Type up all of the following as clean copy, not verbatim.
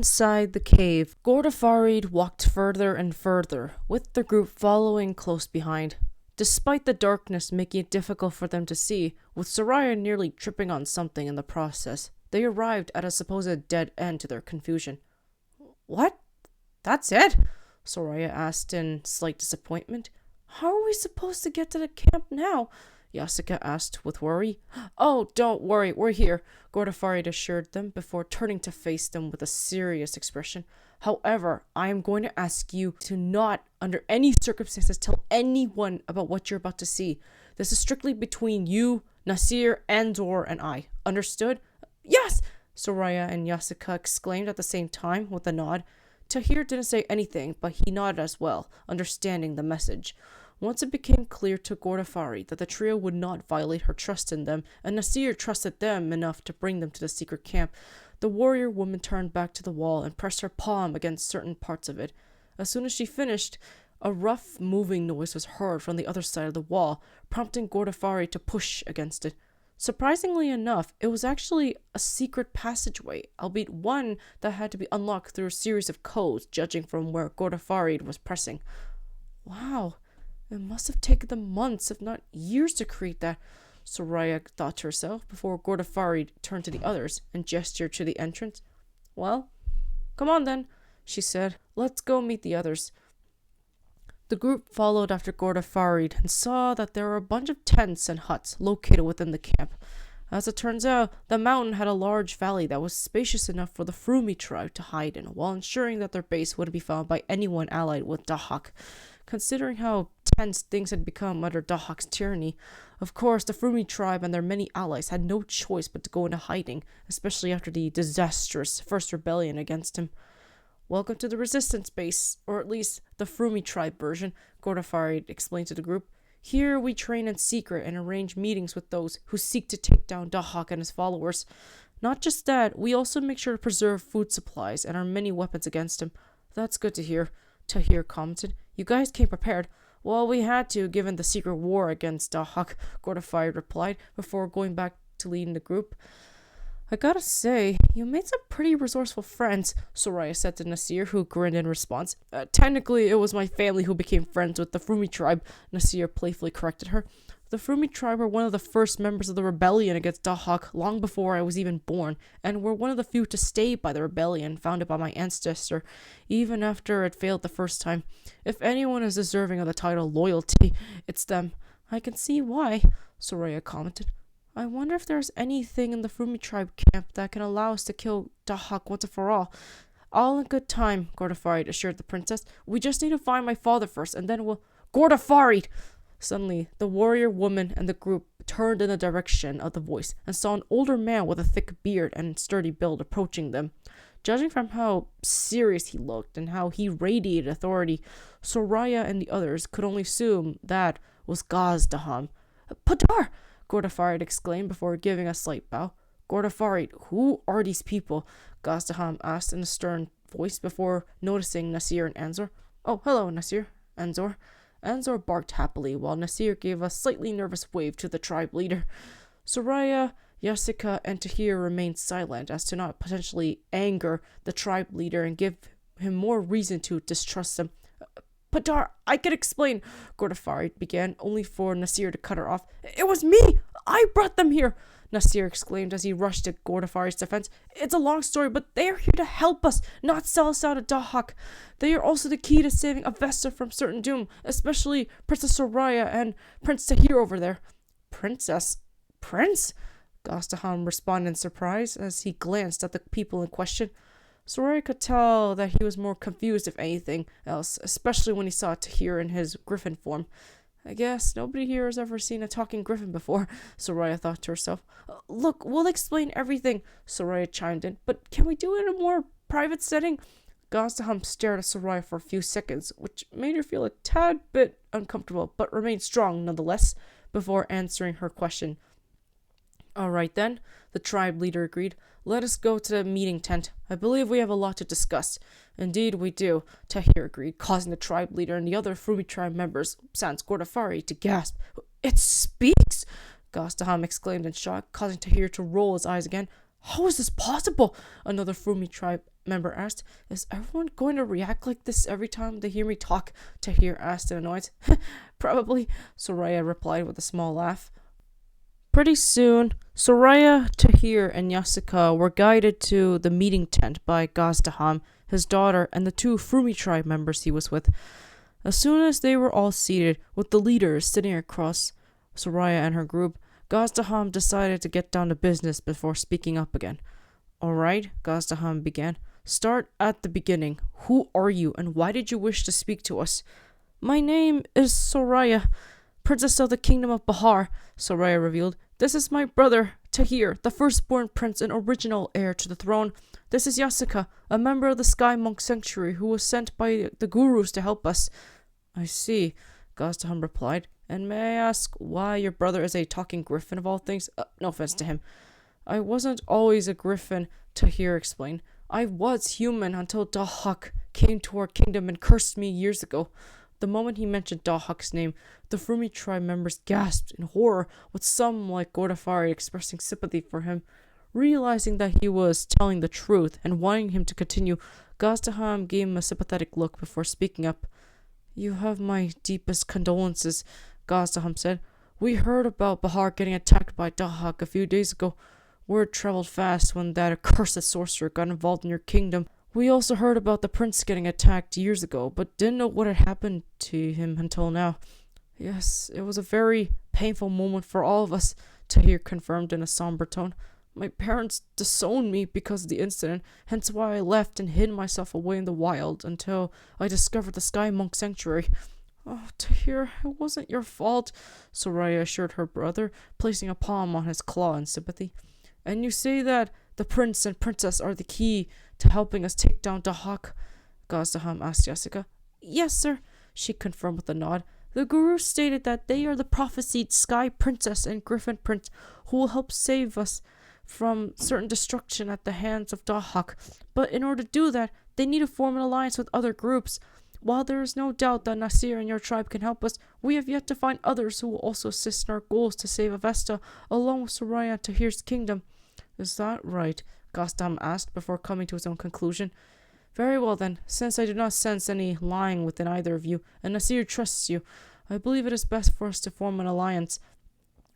Inside the cave, Gordafarid walked further and further, with the group following close behind. Despite the darkness making it difficult for them to see, with Soraya nearly tripping on something in the process, they arrived at a supposed dead end to their confusion. "What? That's it?" Soraya asked in slight disappointment. "How are we supposed to get to the camp now?" Yasuka asked with worry. "Oh, don't worry, we're here," Gordafarid assured them before turning to face them with a serious expression. "However, I am going to ask you to not, under any circumstances, tell anyone about what you're about to see. This is strictly between you, Nasir, Andor, and I. Understood?" "Yes!" Soraya and Yasuka exclaimed at the same time with a nod. Tahir didn't say anything, but he nodded as well, understanding the message. Once it became clear to Gordafarid that the trio would not violate her trust in them, and Nasir trusted them enough to bring them to the secret camp, the warrior woman turned back to the wall and pressed her palm against certain parts of it. As soon as she finished, a rough moving noise was heard from the other side of the wall, prompting Gordafarid to push against it. Surprisingly enough, it was actually a secret passageway, albeit one that had to be unlocked through a series of codes, judging from where Gordafarid was pressing. Wow. It must have taken them months, if not years, to create that, Soraya thought to herself, before Gordafarid turned to the others and gestured to the entrance. "Well, come on then," she said. "Let's go meet the others." The group followed after Gordafarid and saw that there were a bunch of tents and huts located within the camp. As it turns out, the mountain had a large valley that was spacious enough for the Frumi tribe to hide in, while ensuring that their base wouldn't be found by anyone allied with Dahak. Considering how tense things had become under Dahak's tyranny, of course the Frumi tribe and their many allies had no choice but to go into hiding, especially after the disastrous first rebellion against him. "Welcome to the resistance base, or at least the Frumi tribe version," Gordafarid explained to the group. "Here we train in secret and arrange meetings with those who seek to take down Dahak and his followers. Not just that, we also make sure to preserve food supplies and our many weapons against him." "That's good to hear," Tahir commented. "You guys came prepared." "Well, we had to, given the secret war against Dahak," Gordafarid replied, before going back to leading the group. "I gotta say, you made some pretty resourceful friends," Soraya said to Nasir, who grinned in response. Technically, it was my family who became friends with the Frumi tribe," Nasir playfully corrected her. "The Frumi tribe were one of the first members of the rebellion against Dahak long before I was even born, and were one of the few to stay by the rebellion founded by my ancestor, even after it failed the first time. If anyone is deserving of the title loyalty, it's them." "I can see why," Soraya commented. "I wonder if there's anything in the Frumi tribe camp that can allow us to kill Dahak once and for all." "All in good time," Gordafarid assured the princess. "We just need to find my father first, and then we'll—" "Gordafarid!" Suddenly, the warrior woman and the group turned in the direction of the voice and saw an older man with a thick beard and sturdy build approaching them. Judging from how serious he looked and how he radiated authority, Soraya and the others could only assume that was Gazdaham. "Padar!" Gordafarid exclaimed before giving a slight bow. "Gordafarid, who are these people?" Gazdaham asked in a stern voice before noticing Nasir and Anzor. "Oh, hello, Nasir. Anzor." Anzor barked happily, while Nasir gave a slightly nervous wave to the tribe leader. Soraya, Yasuka, and Tahir remained silent as to not potentially anger the tribe leader and give him more reason to distrust him. "Padar, I can explain," Gordafarid began, only for Nasir to cut her off. "It was me! I brought them here!" Nasir exclaimed as he rushed to Gordafarid's defense. "It's a long story, but they are here to help us, not sell us out of Dahak. They are also the key to saving Avesta from certain doom, especially Princess Soraya and Prince Tahir over there." "Princess? Prince?" Gastaham responded in surprise as he glanced at the people in question. Soraya could tell that he was more confused if anything else, especially when he saw Tahir in his Gryphon form. "I guess nobody here has ever seen a talking Gryphon before," Soraya thought to herself. "Look, we'll explain everything," Soraya chimed in, "but can we do it in a more private setting?" Gastaham stared at Soraya for a few seconds, which made her feel a tad bit uncomfortable, but remained strong nonetheless, before answering her question. "All right then," the tribe leader agreed. "Let us go to the meeting tent. I believe we have a lot to discuss." "Indeed we do," Tahir agreed, causing the tribe leader and the other Frumi tribe members, sans Gordafarid, to gasp. "It speaks!" Gastaham exclaimed in shock, causing Tahir to roll his eyes again. How is this possible? Another Frumi tribe member asked. Is everyone going to react like this every time they hear me talk? Tahir asked in annoyance. Probably, Soraya replied with a small laugh. Pretty soon, Soraya, Tahir, and Yasuka were guided to the meeting tent by Gazdaham, his daughter, and the two Frumi tribe members he was with. As soon as they were all seated, with the leaders sitting across Soraya and her group, Gazdaham decided to get down to business before speaking up again. All right, Gazdaham began. Start at the beginning. Who are you, and why did you wish to speak to us? My name is Soraya, Princess of the Kingdom of Bahar, Soraya revealed. This is my brother, Tahir, the firstborn prince and original heir to the throne. This is Yasuka, a member of the Sky Monk Sanctuary who was sent by the gurus to help us. I see, Gazdaham replied. And may I ask why your brother is a talking griffin of all things? No offense to him. I wasn't always a griffin, Tahir explained. I was human until Dahak came to our kingdom and cursed me years ago. The moment he mentioned Dahak's name, the Frumi tribe members gasped in horror, with some, like Gordafari, expressing sympathy for him. Realizing that he was telling the truth and wanting him to continue, Gazdaham gave him a sympathetic look before speaking up. You have my deepest condolences, Gazdaham said. We heard about Bahar getting attacked by Dahak a few days ago. Word traveled fast when that accursed sorcerer got involved in your kingdom. We also heard about the prince getting attacked years ago, but didn't know what had happened to him until now. Yes, it was a very painful moment for all of us, Tahir confirmed in a somber tone. My parents disowned me because of the incident, hence why I left and hid myself away in the wild until I discovered the Sky Monk Sanctuary. Oh, Tahir, it wasn't your fault, Soraya assured her brother, placing a palm on his claw in sympathy. And you say that the prince and princess are the key to helping us take down Dahak? Gazdaham asked Yasuka. Yes, sir, she confirmed with a nod. The guru stated that they are the prophesied Sky Princess and Gryphon Prince who will help save us from certain destruction at the hands of Dahak. But in order to do that, they need to form an alliance with other groups. While there is no doubt that Nasir and your tribe can help us, we have yet to find others who will also assist in our goals to save Avesta, along with Soraya and Tahir's kingdom. Is that right? Gazdaham asked before coming to his own conclusion. Very well then, since I do not sense any lying within either of you, and Nasir trusts you, I believe it is best for us to form an alliance.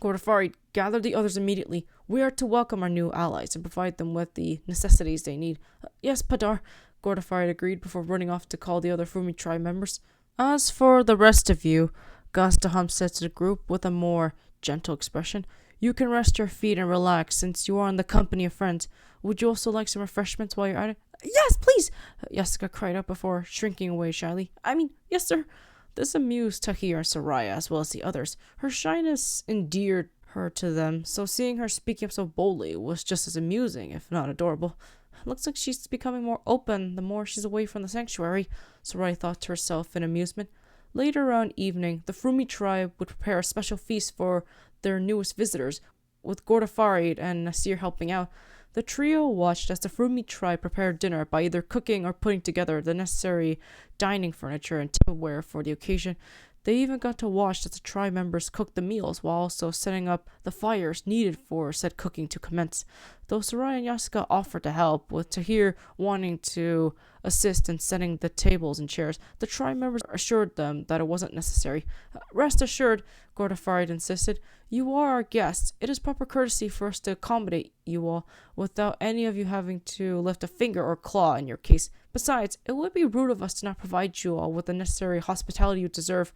Gordafari, gather the others immediately. We are to welcome our new allies and provide them with the necessities they need. Yes, Padar, Gordafari agreed before running off to call the other Frumi tribe members. As for the rest of you, Gazdaham said to the group with a more gentle expression, you can rest your feet and relax since you are in the company of friends. Would you also like some refreshments while you're at it? Yes, please, Yasuka cried out before shrinking away shyly. Yes, sir. This amused Tahir and Soraya as well as the others. Her shyness endeared her to them, so seeing her speaking up so boldly was just as amusing, if not adorable. Looks like she's becoming more open the more she's away from the sanctuary, Soraya thought to herself in amusement. Later around evening, the Frumi tribe would prepare a special feast for their newest visitors, with Gordafarid and Nasir helping out. The trio watched as the Frumi tribe prepared dinner by either cooking or putting together the necessary dining furniture and tableware for the occasion. They even got to watch as the tribe members cooked the meals while also setting up the fires needed for said cooking to commence. Though Soraya and Yasuka offered to help, with Tahir wanting to assist in setting the tables and chairs, the tribe members assured them that it wasn't necessary. Rest assured, Gordafarid insisted, you are our guests. It is proper courtesy for us to accommodate you all without any of you having to lift a finger or claw in your case. Besides, it would be rude of us to not provide you all with the necessary hospitality you deserve.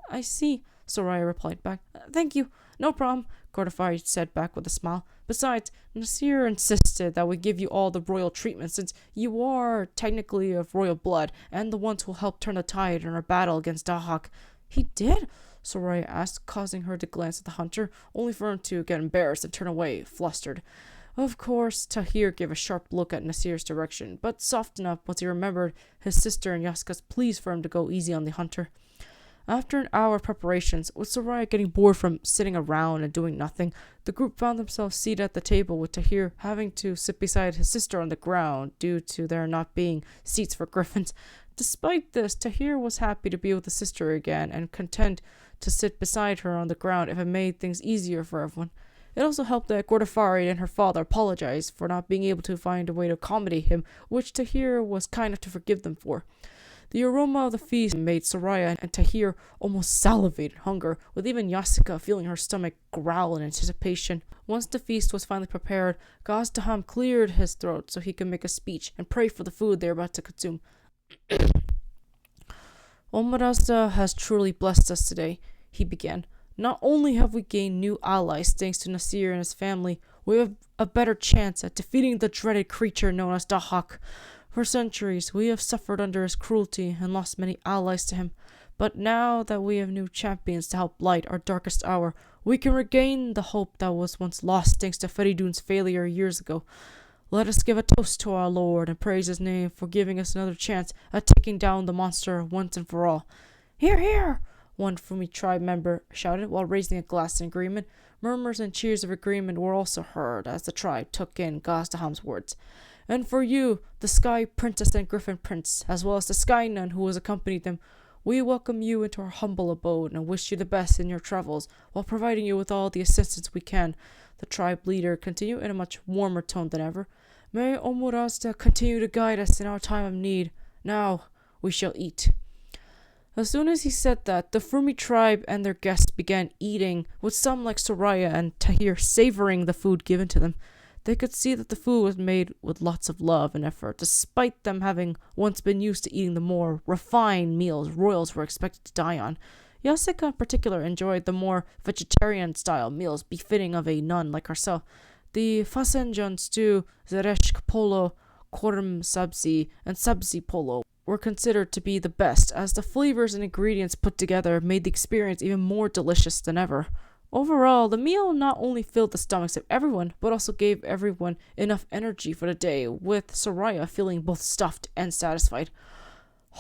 I see, Soraya replied back. Thank you. No problem, Gordafarid said back with a smile. Besides, Nasir insisted that we give you all the royal treatment since you are technically of royal blood and the ones who will help turn the tide in our battle against Dahak. He did? Soraya asked, causing her to glance at the hunter, only for him to get embarrassed and turn away, flustered. Of course, Tahir gave a sharp look at Nasir's direction, but softened up once he remembered his sister and Yasuka's pleas for him to go easy on the hunter. After an hour of preparations, with Soraya getting bored from sitting around and doing nothing, the group found themselves seated at the table with Tahir having to sit beside his sister on the ground due to there not being seats for griffins. Despite this, Tahir was happy to be with his sister again and content to sit beside her on the ground if it made things easier for everyone. It also helped that Gordafari and her father apologized for not being able to find a way to accommodate him, which Tahir was kind enough to forgive them for. The aroma of the feast made Soraya and Tahir almost salivate in hunger, with even Yasika feeling her stomach growl in anticipation. Once the feast was finally prepared, Gazdaham cleared his throat so he could make a speech and pray for the food they were about to consume. Omarazda has truly blessed us today, he began. Not only have we gained new allies thanks to Nasir and his family, we have a better chance at defeating the dreaded creature known as Dahak. For centuries, we have suffered under his cruelty and lost many allies to him. But now that we have new champions to help light our darkest hour, we can regain the hope that was once lost thanks to Feridun's failure years ago. Let us give a toast to our Lord and praise his name for giving us another chance at taking down the monster once and for all. Hear, hear! One Frumi tribe member shouted while raising a glass in agreement. Murmurs and cheers of agreement were also heard as the tribe took in Gazdaham's words. And for you, the Sky Princess and Gryphon Prince, as well as the Sky Nun who has accompanied them, we welcome you into our humble abode and wish you the best in your travels, while providing you with all the assistance we can. The tribe leader continued in a much warmer tone than ever. May Omurazda continue to guide us in our time of need. Now, we shall eat. As soon as he said that, the Frumi tribe and their guests began eating, with some like Soraya and Tahir savoring the food given to them. They could see that the food was made with lots of love and effort, despite them having once been used to eating the more refined meals royals were expected to die on. Yasika in particular enjoyed the more vegetarian-style meals befitting of a nun like herself. The fasenjan stew, zereshk polo, korm sabzi, and sabzi polo were considered to be the best, as the flavors and ingredients put together made the experience even more delicious than ever. Overall, the meal not only filled the stomachs of everyone, but also gave everyone enough energy for the day, with Soraya feeling both stuffed and satisfied.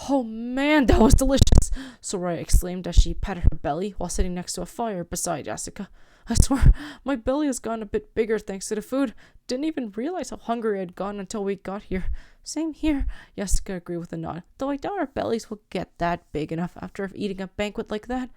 Oh man, that was delicious! Soraya exclaimed as she patted her belly while sitting next to a fire beside Yasika. I swear, my belly has gotten a bit bigger thanks to the food. Didn't even realize how hungry I had gotten until we got here. Same here, Yasika agreed with a nod, though I doubt our bellies will get that big enough after eating a banquet like that.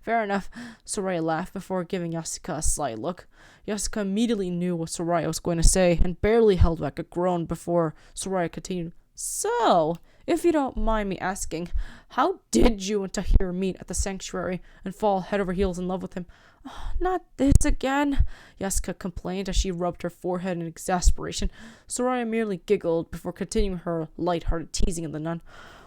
Fair enough, Soraya laughed before giving Yasika a sly look. Yasika immediately knew what Soraya was going to say and barely held back a groan before Soraya continued. So, if you don't mind me asking, how did you and Tahir meet at the sanctuary and fall head over heels in love with him? Oh, not this again, Yasika complained as she rubbed her forehead in exasperation. Soraya merely giggled before continuing her light-hearted teasing of the nun.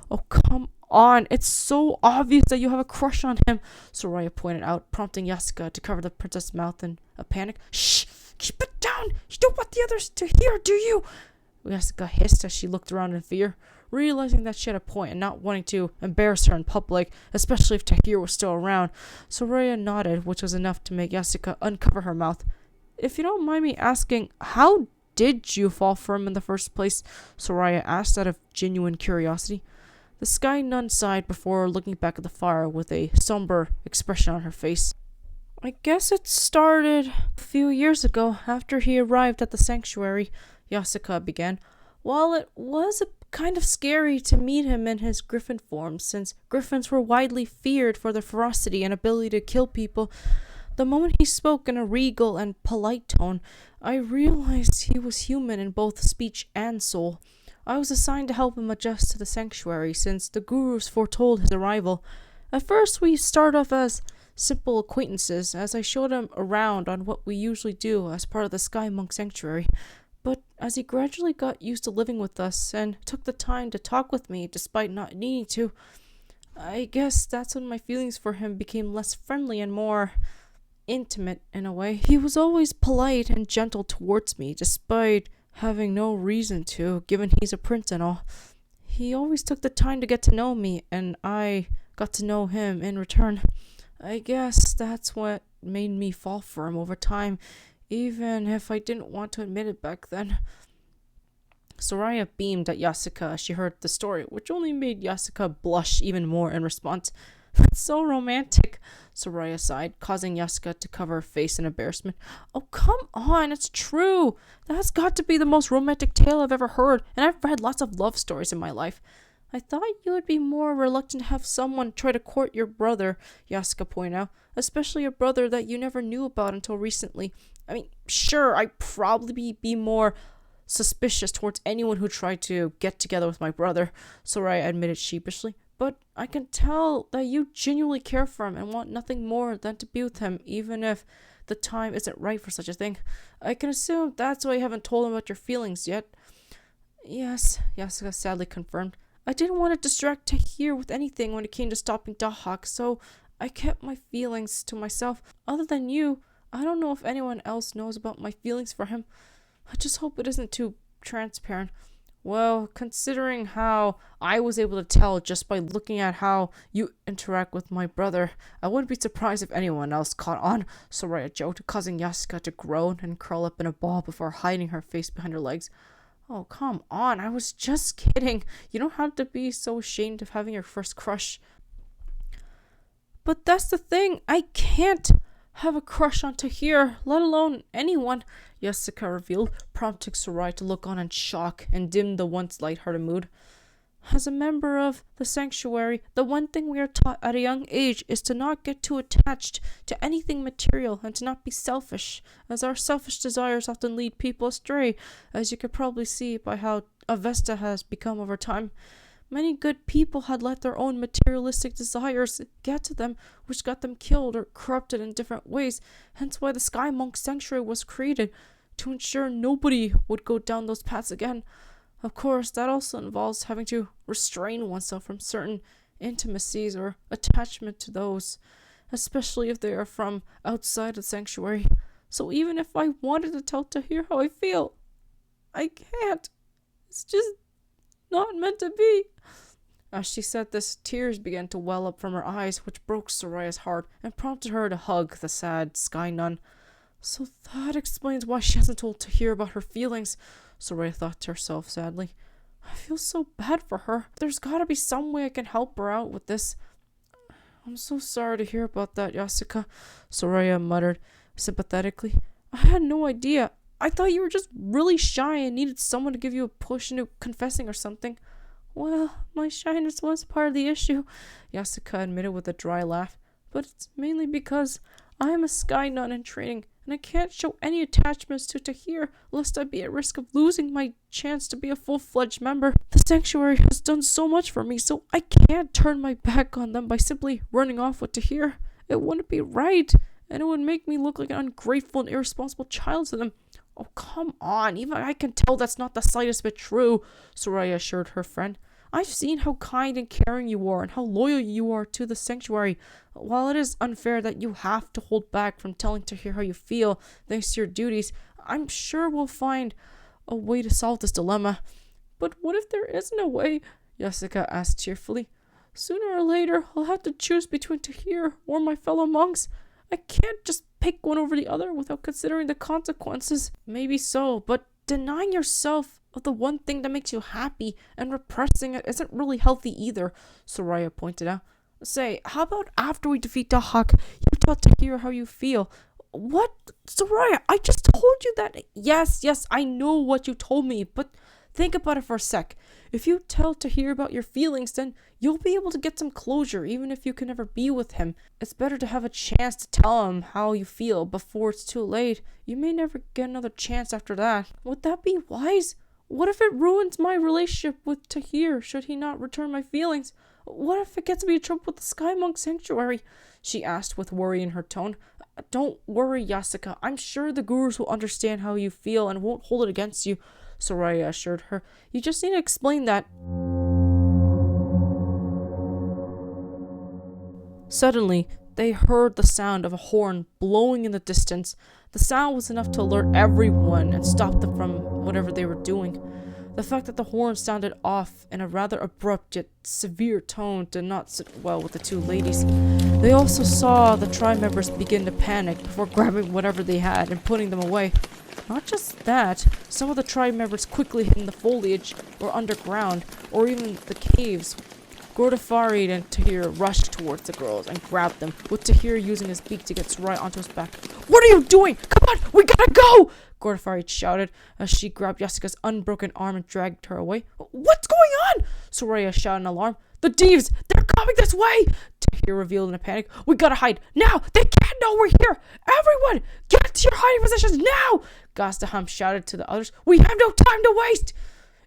Oh, come on, it's so obvious that you have a crush on him, Soraya pointed out, prompting Yasika to cover the princess's mouth in a panic. Shh! Keep it down! You don't want the others to hear, do you? Yasika hissed as she looked around in fear. Realizing that she had a point and not wanting to embarrass her in public, especially if Tahir was still around, Soraya nodded, which was enough to make Yasika uncover her mouth. If you don't mind me asking, how did you fall for him in the first place? Soraya asked out of genuine curiosity. The Sky Nun sighed before looking back at the fire with a somber expression on her face. I guess it started a few years ago after he arrived at the sanctuary, Yasika began. While it was kind of scary to meet him in his Gryphon form, since Gryphons were widely feared for their ferocity and ability to kill people, the moment he spoke in a regal and polite tone, I realized he was human in both speech and soul. I was assigned to help him adjust to the sanctuary, since the gurus foretold his arrival. At first, we start off as simple acquaintances, as I showed him around on what we usually do as part of the Sky Monk Sanctuary. But as he gradually got used to living with us and took the time to talk with me despite not needing to, I guess that's when my feelings for him became less friendly and more intimate in a way. He was always polite and gentle towards me despite having no reason to, given he's a prince and all. He always took the time to get to know me, and I got to know him in return. I guess that's what made me fall for him over time, even if I didn't want to admit it back then. Soraya beamed at Yasika as she heard the story, which only made Yasika blush even more in response. That's so romantic, Soraya sighed, causing Yasika to cover her face in embarrassment. Oh, come on, it's true. That's got to be the most romantic tale I've ever heard, and I've read lots of love stories in my life. I thought you would be more reluctant to have someone try to court your brother, Yasuka pointed out, especially a brother that you never knew about until recently. I mean, sure, I'd probably be more suspicious towards anyone who tried to get together with my brother, Soraya admitted sheepishly. But I can tell that you genuinely care for him and want nothing more than to be with him, even if the time isn't right for such a thing. I can assume that's why you haven't told him about your feelings yet. Yes, Yasuka sadly confirmed. I didn't want to distract Tahir with anything when it came to stopping Dahak, so I kept my feelings to myself. Other than you, I don't know if anyone else knows about my feelings for him. I just hope it isn't too transparent. Well, considering how I was able to tell just by looking at how you interact with my brother, I wouldn't be surprised if anyone else caught on, Soraya joked, causing Yasuka to groan and curl up in a ball before hiding her face behind her legs. Oh, come on, I was just kidding. You don't have to be so ashamed of having your first crush. But that's the thing, I can't have a crush on Tahir, let alone anyone, Yasuka revealed, prompting Soraya to look on in shock and dim the once lighthearted mood. As a member of the sanctuary, the one thing we are taught at a young age is to not get too attached to anything material and to not be selfish, as our selfish desires often lead people astray, as you could probably see by how Avesta has become over time. Many good people had let their own materialistic desires get to them, which got them killed or corrupted in different ways, hence why the Sky Monk Sanctuary was created, to ensure nobody would go down those paths again. Of course, that also involves having to restrain oneself from certain intimacies or attachment to those, especially if they are from outside the sanctuary. So even if I wanted to tell Tahir how I feel, I can't. It's just not meant to be. As she said this, tears began to well up from her eyes, which broke Soraya's heart and prompted her to hug the sad sky nun. So that explains why she hasn't told Tahir about her feelings, Soraya thought to herself sadly. I feel so bad for her. There's gotta be some way I can help her out with this. I'm so sorry to hear about that, Yasuka, Soraya muttered sympathetically. I had no idea. I thought you were just really shy and needed someone to give you a push into confessing or something. Well, my shyness was part of the issue, Yasuka admitted with a dry laugh. But it's mainly because I am a sky nun in training, and I can't show any attachments to Tahir, lest I be at risk of losing my chance to be a full-fledged member. The sanctuary has done so much for me, so I can't turn my back on them by simply running off with Tahir. It wouldn't be right, and it would make me look like an ungrateful and irresponsible child to them. Oh, come on, even I can tell that's not the slightest bit true, Soraya assured her friend. I've seen how kind and caring you are and how loyal you are to the sanctuary. While it is unfair that you have to hold back from telling Tahir how you feel thanks to your duties, I'm sure we'll find a way to solve this dilemma. But what if there isn't a way? Yasuka asked cheerfully. Sooner or later, I'll have to choose between Tahir or my fellow monks. I can't just pick one over the other without considering the consequences. Maybe so, but denying yourself of the one thing that makes you happy and repressing it isn't really healthy either, Soraya pointed out. Say, how about after we defeat Dahak, you tell Tahir how you feel? What? Soraya, I just told you that. Yes, I know what you told me, but think about it for a sec. If you tell Tahir about your feelings, then you'll be able to get some closure, even if you can never be with him. It's better to have a chance to tell him how you feel before it's too late. You may never get another chance after that. Would that be wise? What if it ruins my relationship with Tahir, should he not return my feelings? What if it gets me in trouble with the Sky Monk Sanctuary? She asked with worry in her tone. Don't worry, Yasuka. I'm sure the gurus will understand how you feel and won't hold it against you, Soraya assured her. You just need to explain that. Suddenly, they heard the sound of a horn blowing in the distance. The sound was enough to alert everyone and stop them from whatever they were doing. The fact that the horn sounded off in a rather abrupt yet severe tone did not sit well with the two ladies. They also saw the tribe members begin to panic before grabbing whatever they had and putting them away. Not just that, some of the tribe members quickly hid in the foliage or underground or even the caves, Gordafari and Tahir rushed towards the girls and grabbed them, with Tahir using his beak to get Soraya onto his back. "What are you doing? Come on, we gotta go!" Gordafari shouted as she grabbed Jessica's unbroken arm and dragged her away. "What's going on?" Soraya shouted in alarm. "The thieves! They're coming this way!" Tahir revealed in a panic. "We gotta hide! Now! They can't know we're here! Everyone! Get to your hiding positions now!" Gastaham shouted to the others. "We have no time to waste!"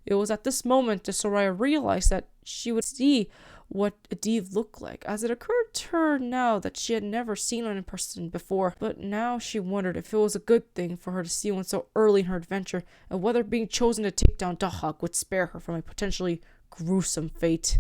It was at this moment that Soraya realized that she would see what a Div looked like, as it occurred to her now that she had never seen one in person before. But now she wondered if it was a good thing for her to see one so early in her adventure, and whether being chosen to take down Dahak would spare her from a potentially gruesome fate.